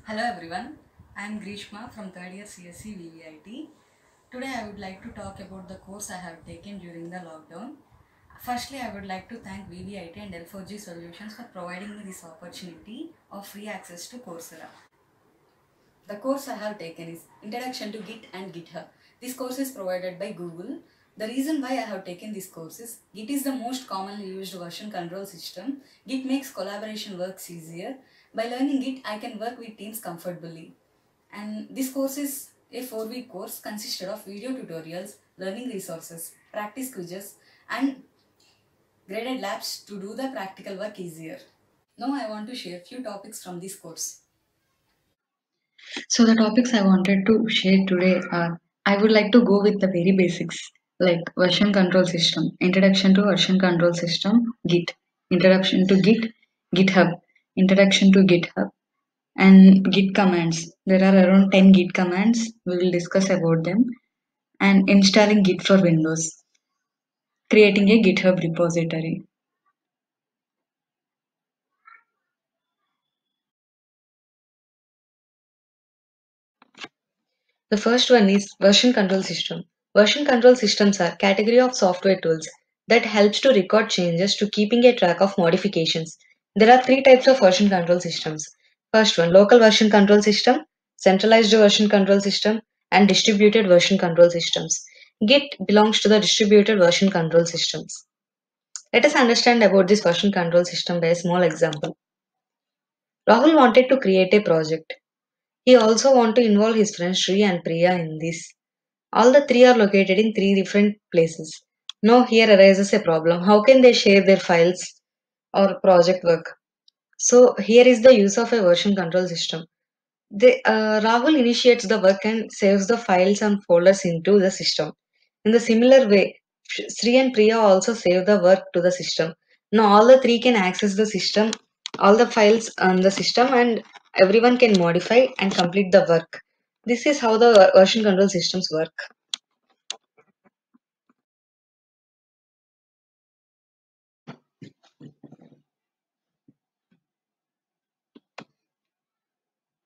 Hello everyone, I am Grishma from 3rd year CSC VVIT. Today I would like to talk about the course I have taken during the lockdown. Firstly, I would like to thank VVIT and L4G Solutions for providing me this opportunity of free access to Coursera. The course I have taken is Introduction to Git and GitHub. This course is provided by Google. The reason why I have taken this course is Git is the most commonly used version control system. Git makes collaboration works easier. By learning Git, I can work with teams comfortably. And this course is a 4-week course consisted of video tutorials, learning resources, practice quizzes, and graded labs to do the practical work easier. Now I want to share few topics from this course. So the topics I wanted to share today are I would like to go with the very basics like version control system, introduction to version control system, Git, introduction to Git, GitHub, introduction to GitHub, and Git commands. There are around 10 Git commands. We will discuss about them and installing Git for Windows, creating a GitHub repository. The first one is version control system. Version control systems are category of software tools that helps to record changes to keeping a track of modifications. There are three types of version control systems. First one, local version control system, centralized version control system, and distributed version control systems. Git belongs to the distributed version control systems. Let us understand about this version control system by a small example. Rahul wanted to create a project. He also want to involve his friends Shri and Priya in this. All the three are located in three different places. Now here arises a problem. How can they share their files or project work? So here is the use of a version control system. Rahul initiates the work and saves the files and folders into the system. In the similar way, Sri and Priya also save the work to the system. Now all the three can access the system, all the files on the system, and everyone can modify and complete the work. This is how the version control systems work.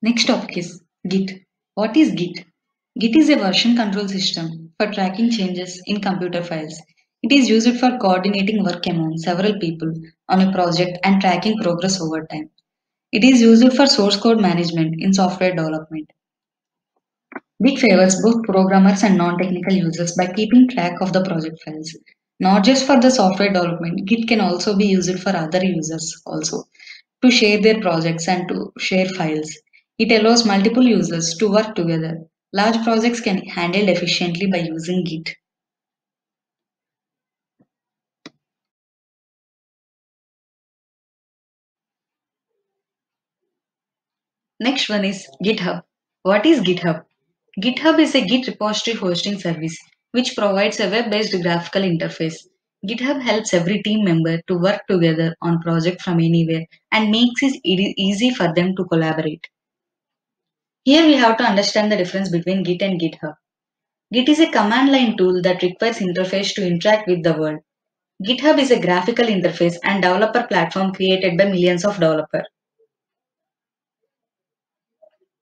Next topic is Git. What is Git? Git is a version control system for tracking changes in computer files. It is used for coordinating work among several people on a project and tracking progress over time. It is used for source code management in software development. Git favors both programmers and non-technical users by keeping track of the project files. Not just for the software development, Git can also be used for other users also to share their projects and to share files. It allows multiple users to work together. Large projects can be handled efficiently by using Git. Next one is GitHub. What is GitHub? GitHub is a Git repository hosting service which provides a web-based graphical interface. GitHub helps every team member to work together on project from anywhere and makes it easy for them to collaborate. Here we have to understand the difference between Git and GitHub. Git is a command line tool that requires interface to interact with the world. GitHub is a graphical interface and developer platform created by millions of developers.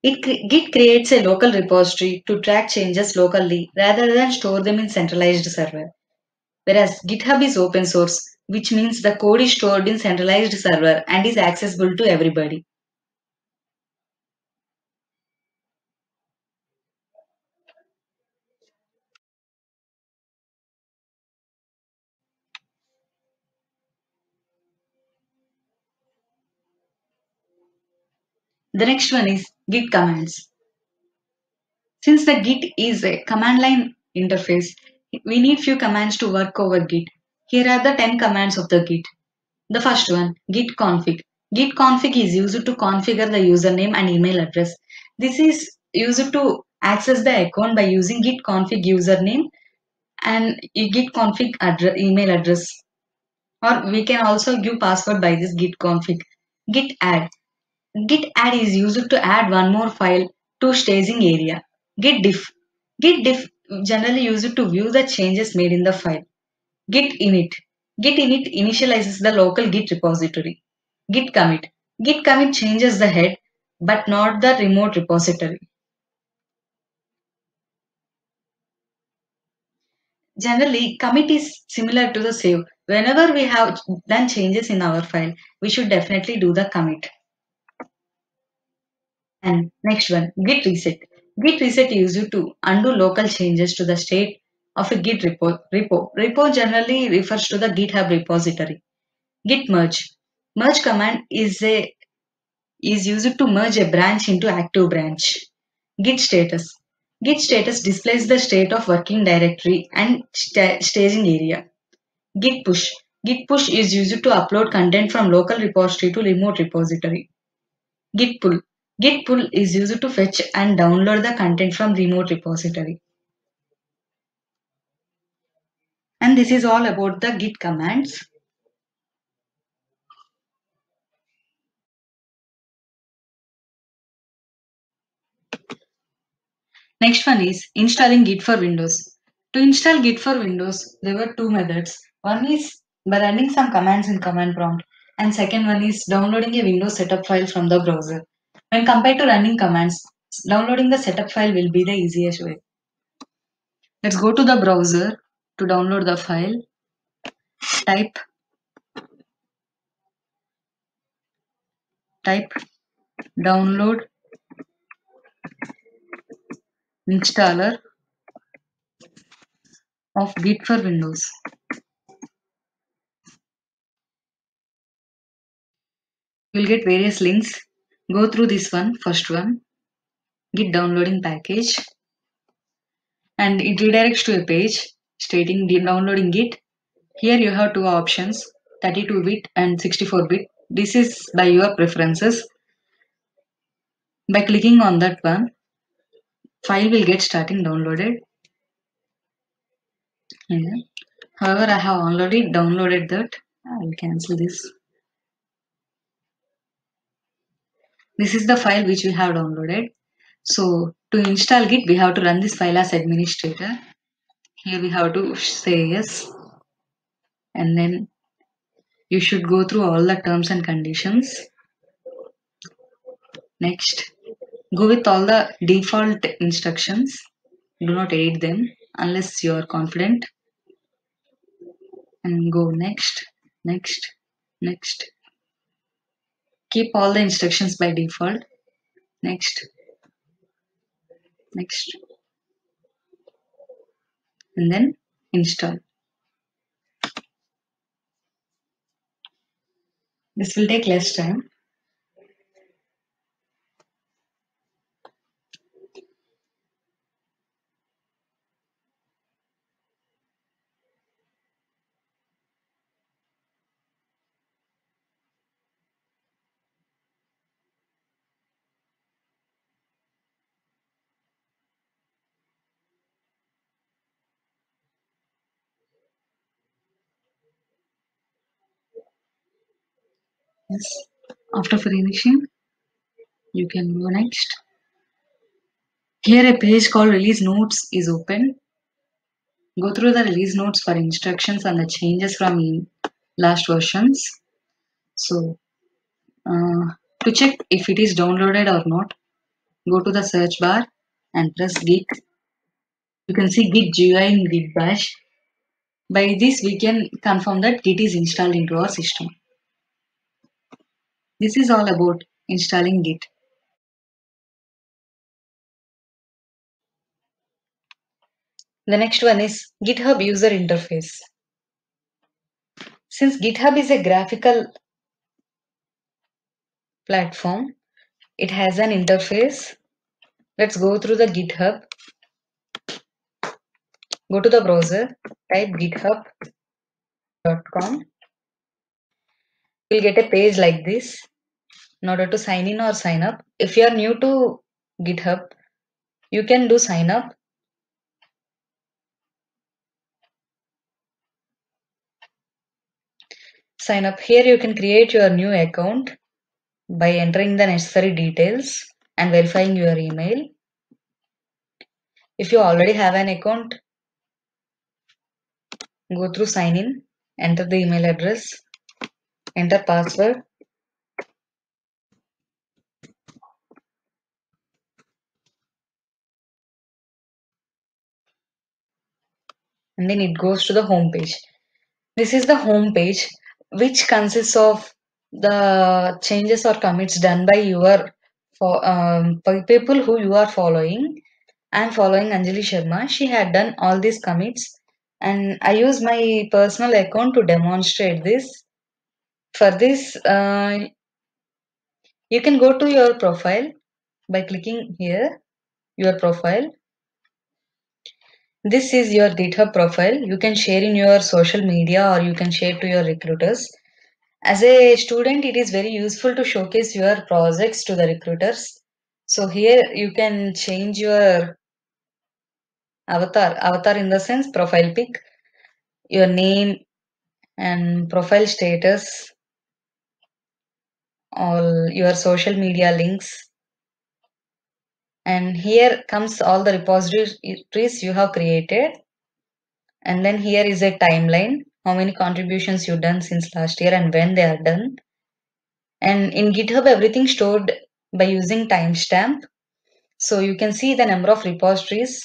Git creates a local repository to track changes locally rather than store them in centralized server. Whereas GitHub is open source, which means the code is stored in centralized server and is accessible to everybody. The next one is Git commands. Since the Git is a command line interface, we need few commands to work over Git. Here are the 10 commands of the Git. The first one, git config. Git config is used to configure the username and email address. This is used to access the account by using git config username and git config email address. Or we can also give password by this git config. Git add. Git add is used to add one more file to staging area. Git diff. Git diff generally used to view the changes made in the file. Git init. Git init initializes the local Git repository. Git commit. Git commit changes the head but not the remote repository. Generally, commit is similar to the save. Whenever we have done changes in our file, we should definitely do the commit. And next one, git reset. Git reset is used to undo local changes to the state of a git repo. Repo generally refers to the GitHub repository. Git merge. Merge command is used to merge a branch into active branch. Git status. Git status displays the state of working directory and staging area. Git push. Git push is used to upload content from local repository to remote repository. Git pull. Git pull is used to fetch and download the content from remote repository. And this is all about the Git commands. Next one is installing Git for Windows. To install Git for Windows, there were two methods. One is by running some commands in command prompt, and second one is downloading a Windows setup file from the browser. When compared to running commands, downloading the setup file will be the easiest way. Let's go to the browser to download the file. Type download installer of Git for Windows. You'll get various links. Go through this one, first one, Git downloading package, and it redirects to a page stating downloading Git. Here you have two options, 32-bit and 64-bit. This is by your preferences. By clicking on that one, file will get starting downloaded. Yeah. However, I have already downloaded that. I will cancel this. This is the file which we have downloaded. So to install Git, we have to run this file as administrator. Here we have to say yes. And then you should go through all the terms and conditions. Next, go with all the default instructions. Do not edit them unless you are confident. And go next, next, next. Keep all the instructions by default. Next, next. And then install. This will take less time. Yes. After finishing, you can go next. Here a page called release notes is open. Go through the release notes for instructions on the changes from last versions. So to check if it is downloaded or not, go to the search bar and press Git. You can see Git GUI in Git Bash. By this we can confirm that Git is installed into our system. This is all about installing Git. The next one is GitHub user interface. Since GitHub is a graphical platform, it has an interface. Let's go through the GitHub. Go to the browser, type github.com. You'll get a page like this in order to sign in or sign up. If you are new to GitHub, you can do sign up. Sign up. Here you can create your new account by entering the necessary details and verifying your email. If you already have an account, go through sign in, enter the email address, enter password. and then it goes to the home page. This is the home page, which consists of the changes or commits done by your people who you are following. I'm following Anjali Sharma. She had done all these commits, and I use my personal account to demonstrate this. For this, you can go to your profile by clicking here, your profile. This is your GitHub profile. You can share in your social media or you can share to your recruiters. As a student, it is very useful to showcase your projects to the recruiters. So here you can change your avatar in the sense profile pic, your name and profile status, all your social media links. And here comes all the repositories you have created. And then here is a timeline, how many contributions you've done since last year and when they are done. And in GitHub, everything stored by using timestamp. So you can see the number of repositories.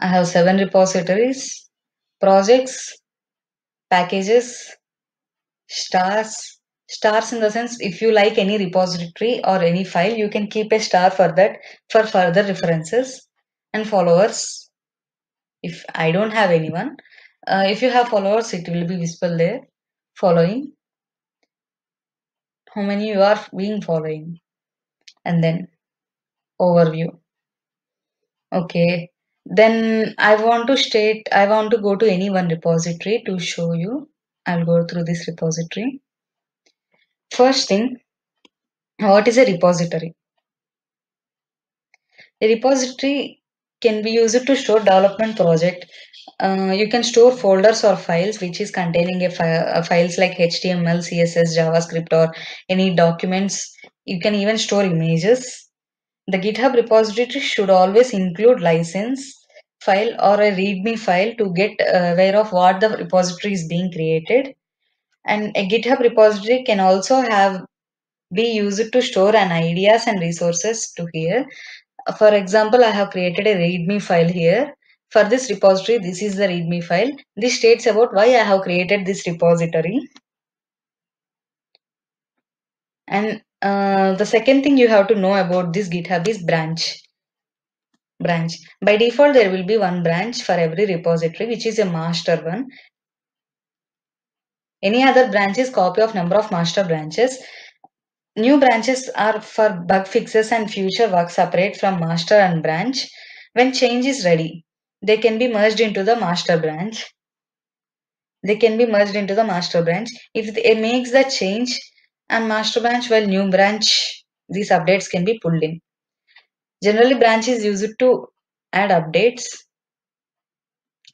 I have 7 repositories, projects, packages, stars. Stars in the sense if you like any repository or any file, you can keep a star for that for further references. And followers, if I don't have anyone, if you have followers, it will be visible there. Following, how many you are being following, and then overview. Okay, then I want to go to any one repository to show you. I'll go through this repository. First thing, what is a repository? A repository can be used to store development project. You can store folders or files which is containing files like HTML, CSS, JavaScript, or any documents. You can even store images. The GitHub repository should always include license file or a README file to get aware of what the repository is being created. And a GitHub repository can also have be used to store an ideas and resources to here. For example, I have created a README file here. For this repository, this is the README file. This states about why I have created this repository. And the second thing you have to know about this GitHub is branch. By default, there will be one branch for every repository, which is a master one. Any other branch is copy of number of master branches. New branches are for bug fixes and future work separate from master and branch. When change is ready, they can be merged into the master branch. If it makes the change and master branch while new branch, these updates can be pulled in. Generally, branch is used to add updates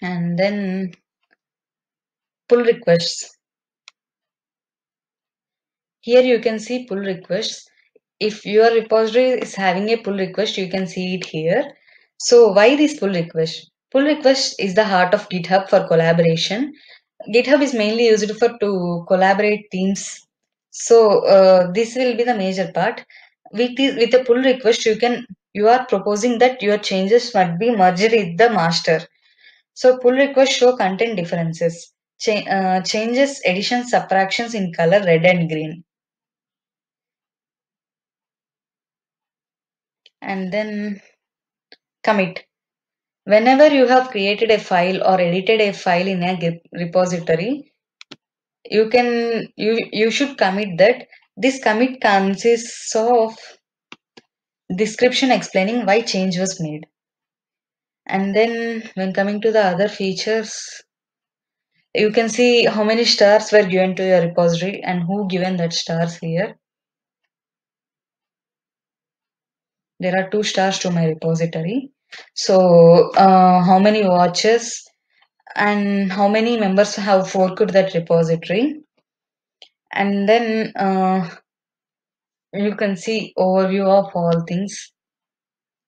and then pull requests. Here you can see pull requests. If your repository is having a pull request, you can see it here. So why this pull request? Pull request is the heart of GitHub for collaboration. GitHub is mainly used for to collaborate teams. So this will be the major part. With a pull request, you are proposing that your changes must be merged with the master. So pull requests show content differences. Changes, additions, subtractions in color red and green. And then commit. Whenever you have created a file or edited a file in a Git repository, you should commit that. This commit consists of description explaining why change was made. And then when coming to the other features, you can see how many stars were given to your repository and who given that stars here. There are 2 stars to my repository. So how many watches and how many members have forked that repository. And then you can see overview of all things.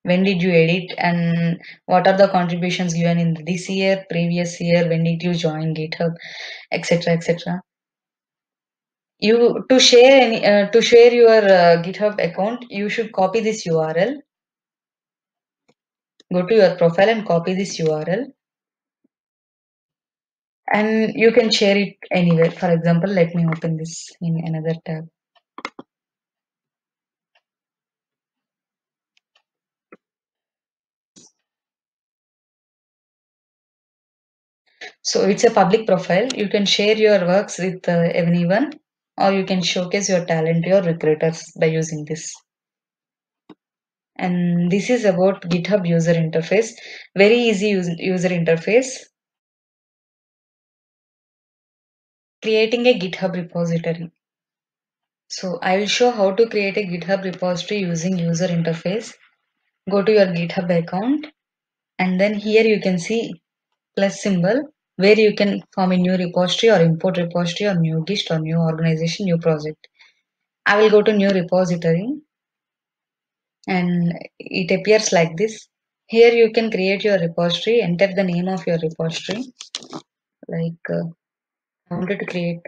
When did you edit and what are the contributions given in this year, previous year, when did you join GitHub, etc., etc. You to share your GitHub account, you should copy this URL. Go to your profile and copy this URL. and you can share it anywhere. For example, let me open this in another tab. So it's a public profile. You can share your works with anyone, or you can showcase your talent to your recruiters by using this. And this is about GitHub user interface. Very easy user interface. Creating a GitHub repository. So I will show how to create a GitHub repository using user interface. Go to your GitHub account, and then here you can see plus symbol where you can form a new repository or import repository or new gist or new organization, new project. I will go to new repository, and it appears like this. Here you can create your repository, enter the name of your repository. Like I wanted to create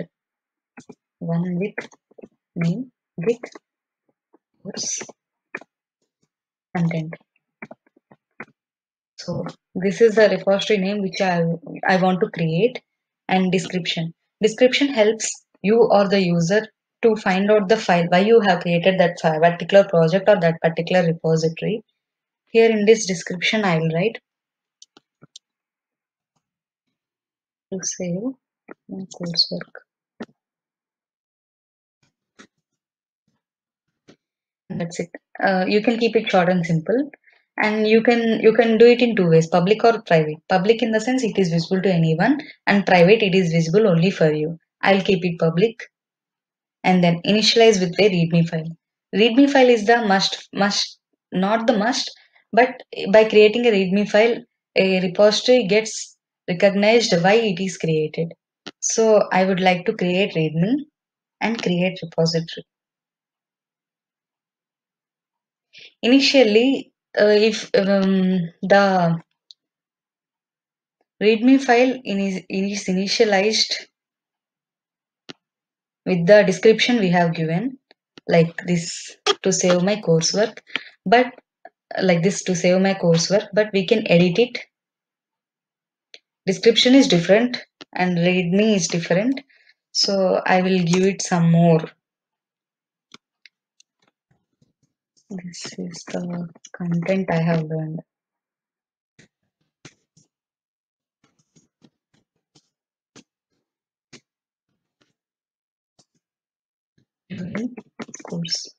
one with name Git course content. So this is the repository name which I want to create, and description. Description helps you or the user to find out the file, why you have created that file, particular project or that particular repository. Here in this description I will write to save my coursework. That's it. You can keep it short and simple, and you can do it in two ways: public or private. Public in the sense it is visible to anyone, and private it is visible only for you. I'll keep it public, and then initialize with a README file. README file is the must, not the must, but by creating a README file, a repository gets recognized why it is created. So I would like to create README and create repository. Initially, if the README file is initialized with the description we have given, like this to save my coursework, but like this to save my coursework, but we can edit it. Description is different and README is different, so I will give it some more. This is the content I have learned. During course.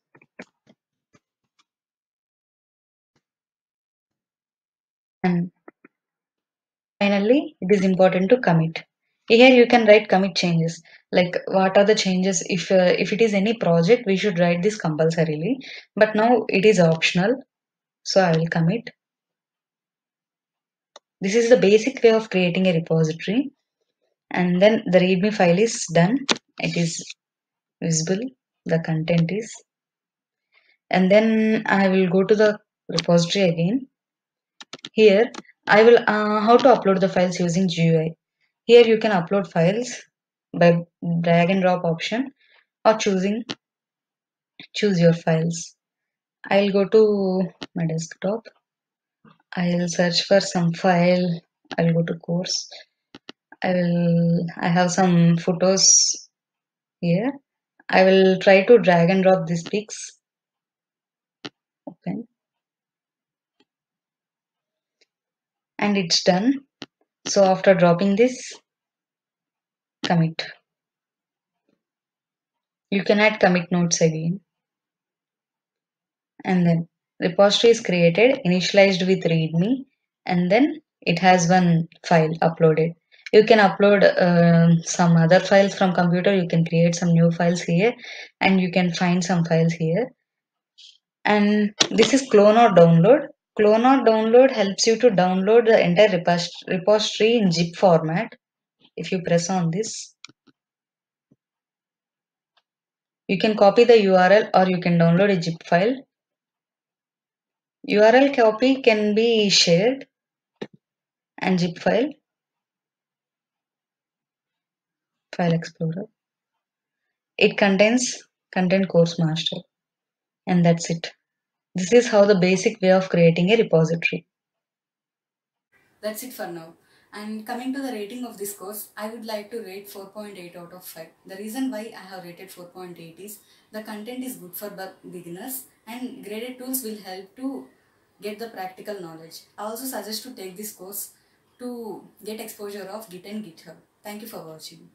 And finally, it is important to commit. Here you can write commit changes. Like what are the changes? If it is any project, we should write this compulsorily. But now it is optional, so I will commit. This is the basic way of creating a repository. And then the README file is done. It is visible. The content is. And then I will go to the repository again. Here I will how to upload the files using GUI. Here you can upload files by drag and drop option or choose your files. I'll go to my desktop. I'll search for some file. I'll go to course. I have some photos here. I will try to drag and drop these pics. Open. And it's done. So after dropping this, commit. You can add commit notes again. And then repository is created, initialized with README, and then it has one file uploaded. You can upload some other files from computer. You can create some new files here, and you can find some files here. And this is clone or download. Clone or download helps you to download the entire repository in zip format. If you press on this, you can copy the URL or you can download a zip file. URL copy can be shared, and zip file explorer. It contains content course master, and that's it. This is how the basic way of creating a repository. That's it for now. And coming to the rating of this course, I would like to rate 4.8 out of 5. The reason why I have rated 4.8 is the content is good for beginners and graded tools will help to get the practical knowledge. I also suggest to take this course to get exposure of Git and GitHub. Thank you for watching.